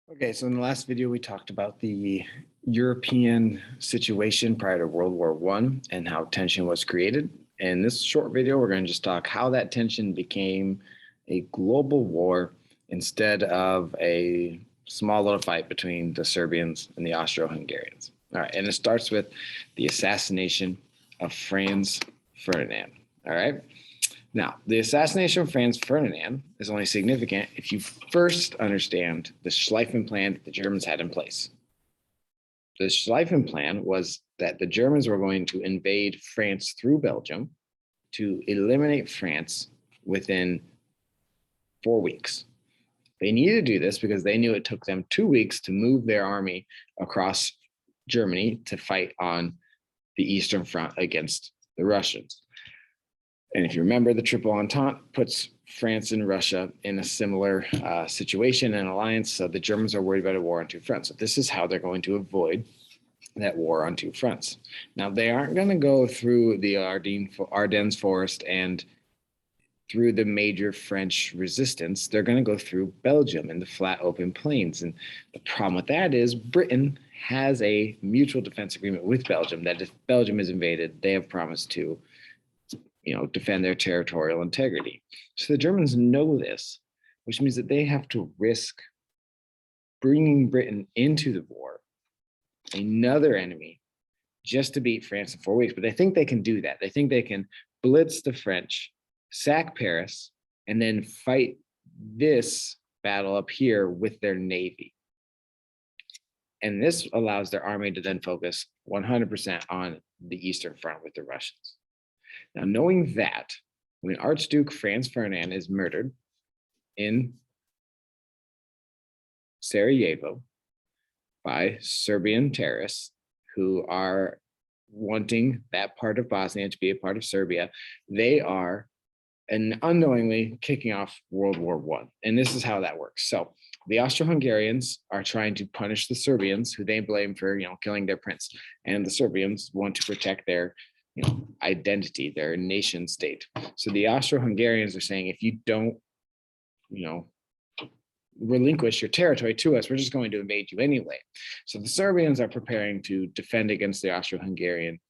Okay, so in the last video, we talked about the European situation prior to World War I and how tension was created. In this short video, we're going to just talk how that tension became a global war instead of a small little fight between the Serbians and the Austro-Hungarians. All right, and it starts with the assassination of Franz Ferdinand. All right. Now, the assassination of Franz Ferdinand is only significant if you first understand the Schlieffen plan that the Germans had in place. The Schlieffen plan was that the Germans were going to invade France through Belgium to eliminate France within 4 weeks. They needed to do this because they knew it took them 2 weeks to move their army across Germany to fight on the Eastern Front against the Russians. And if you remember, the Triple Entente puts France and Russia in a similar situation and alliance. So the Germans are worried about a war on two fronts. So this is how they're going to avoid that war on two fronts. Now, they aren't going to go through the Ardennes forest and through the major French resistance. They're going to go through Belgium and the flat open plains. And the problem with that is Britain has a mutual defense agreement with Belgium that if Belgium is invaded, they have promised to defend their territorial integrity. So the Germans know this, which means that they have to risk bringing Britain into the war, another enemy, just to beat France in 4 weeks. But they think they can do that. They think they can blitz the French, sack Paris, and then fight this battle up here with their navy. And this allows their army to then focus 100% on the Eastern Front with the Russians. Now, knowing that, when Archduke Franz Ferdinand is murdered in Sarajevo by Serbian terrorists who are wanting that part of Bosnia to be a part of Serbia, they are unknowingly kicking off World War I. And this is how that works. So the Austro-Hungarians are trying to punish the Serbians, who they blame for killing their prince. And the Serbians want to protect their identity, their nation state. So the Austro-Hungarians are saying, if you don't, relinquish your territory to us, we're just going to invade you anyway. So the Serbians are preparing to defend against the Austro-Hungarian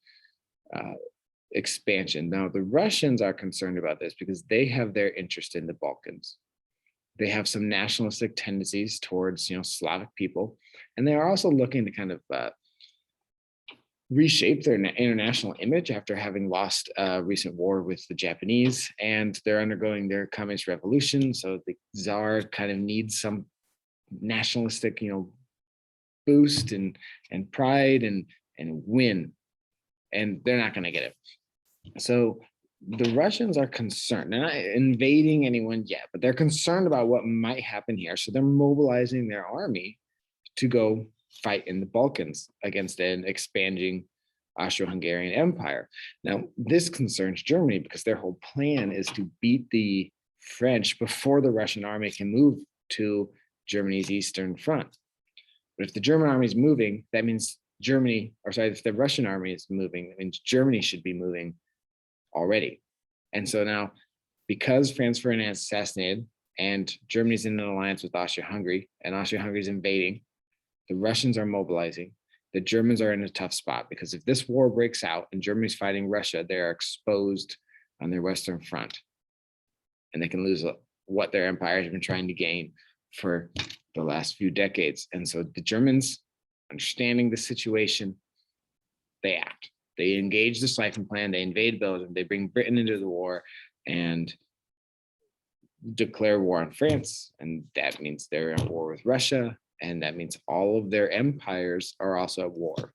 expansion. Now, the Russians are concerned about this because they have their interest in the Balkans. They have some nationalistic tendencies towards, Slavic people, and they are also looking to kind of reshape their international image after having lost a recent war with the Japanese, and they're undergoing their communist revolution. So the Tsar kind of needs some nationalistic, boost and pride and win, and they're not going to get it. So the Russians are concerned. They're not invading anyone yet, but they're concerned about what might happen here. So they're mobilizing their army to go fight in the Balkans against an expanding Austro-Hungarian Empire. Now, this concerns Germany because their whole plan is to beat the French before the Russian army can move to Germany's Eastern Front. But if the German army is moving, that means if the Russian army is moving, that means Germany should be moving already. And so now, because Franz Ferdinand is assassinated and Germany's in an alliance with Austria-Hungary and Austria-Hungary is invading, the Russians are mobilizing. The Germans are in a tough spot because if this war breaks out and Germany's fighting Russia, they are exposed on their Western Front, and they can lose what their empire has been trying to gain for the last few decades. And so the Germans, understanding the situation, they act. They engage the Schlieffen plan. They invade Belgium. They bring Britain into the war and declare war on France. And that means they're at war with Russia. And that means all of their empires are also at war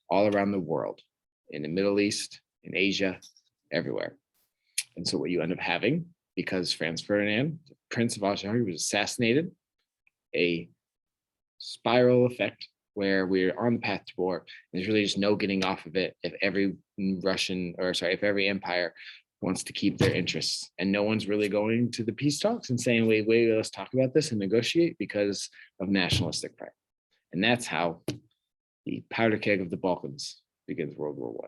all around the world, in the Middle East, in Asia, everywhere. And so what you end up having, because Franz Ferdinand, the Prince of Austria-Hungary, was assassinated, a spiral effect where we're on the path to war. There's really just no getting off of it if every if every empire wants to keep their interests, and no one's really going to the peace talks and saying, wait, let's talk about this and negotiate, because of nationalistic pride. And that's how the powder keg of the Balkans begins World War I.